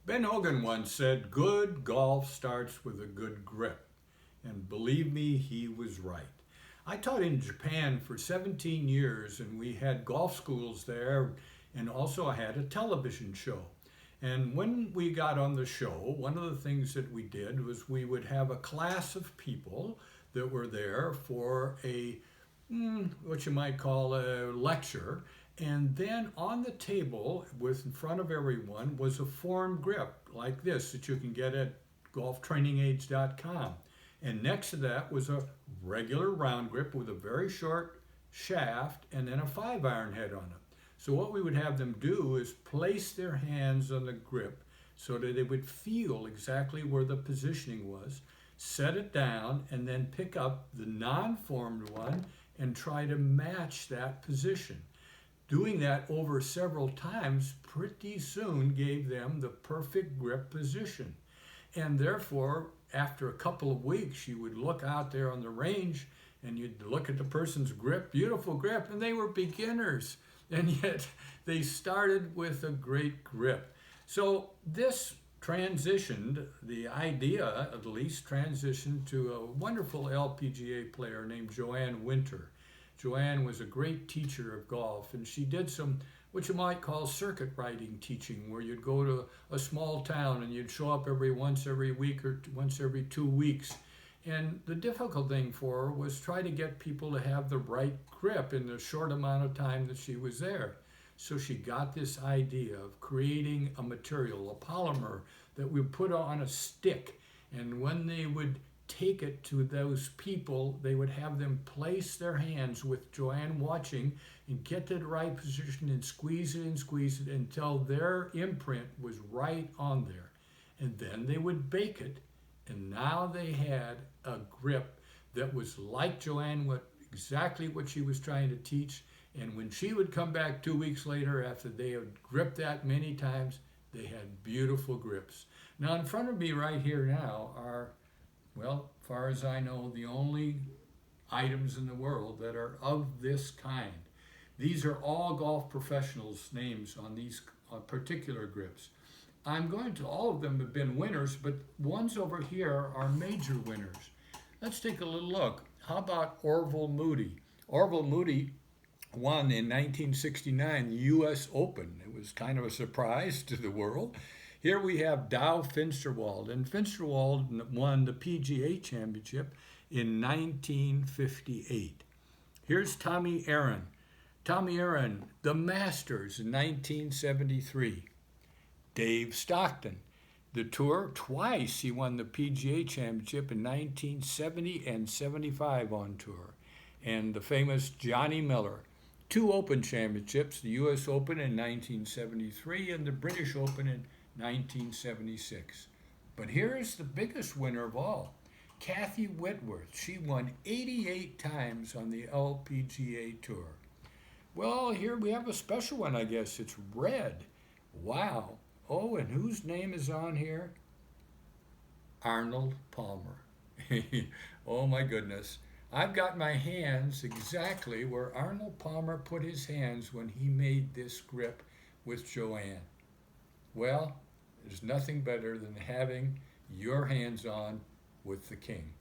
Ben Hogan once said, "Good golf starts with a good grip." And believe me, he was right. I taught in Japan for 17 years, and we had golf schools there, and also I had a television show. And when we got on the show, one of the things that we did was we would have a class of people that were there for a what you might call a lecture. And then on the table, with in front of everyone, was a form grip like this that you can get at golftrainingaids.com. And next to that was a regular round grip with a very short shaft and then a 5-iron head on it. So what we would have them do is place their hands on the grip so that they would feel exactly where the positioning was, set it down, and then pick up the non-formed one and try to match that position. Doing that over several times pretty soon gave them the perfect grip position. And therefore, after a couple of weeks, you would look out there on the range and you'd look at the person's grip, beautiful grip, and they were beginners. And yet they started with a great grip. So this transitioned, the idea at least transitioned to a wonderful LPGA player named Joanne Winter. Joanne was a great teacher of golf, and she did some what you might call circuit riding teaching, where you'd go to a small town and you'd show up once every week or once every 2 weeks. And the difficult thing for her was try to get people to have the right grip in the short amount of time that she was there. So she got this idea of creating a material, a polymer that we put on a stick, and when they would take it to those people, they would have them place their hands with Joanne watching and get to the right position and squeeze it until their imprint was right on there. And then they would bake it, and now they had a grip that was like Joanne, exactly what she was trying to teach. And when she would come back 2 weeks later after they had gripped that many times, they had beautiful grips. Now in front of me right here now are, well, as far as I know, the only items in the world that are of this kind. These are all golf professionals' names on these particular grips. All of them have been winners, but ones over here are major winners. Let's take a little look. How about Orville Moody? Orville Moody won in 1969 the U.S. Open. It was kind of a surprise to the world. Here we have Dow Finsterwald, and Finsterwald won the PGA Championship in 1958. Here's Tommy Aaron. Tommy Aaron, the Masters in 1973. Dave Stockton, the Tour, twice he won the PGA Championship in 1970 and 75 on tour. And the famous Johnny Miller, 2 Open Championships, the U.S. Open in 1973 and the British Open in 1976. But here's the biggest winner of all, Kathy Whitworth. She won 88 times on the LPGA Tour. Well, here we have a special one, I guess. It's red. Wow. Oh, and whose name is on here? Arnold Palmer. Oh my goodness. I've got my hands exactly where Arnold Palmer put his hands when he made this grip with Joanne. Well, there's nothing better than having your hands on with the king.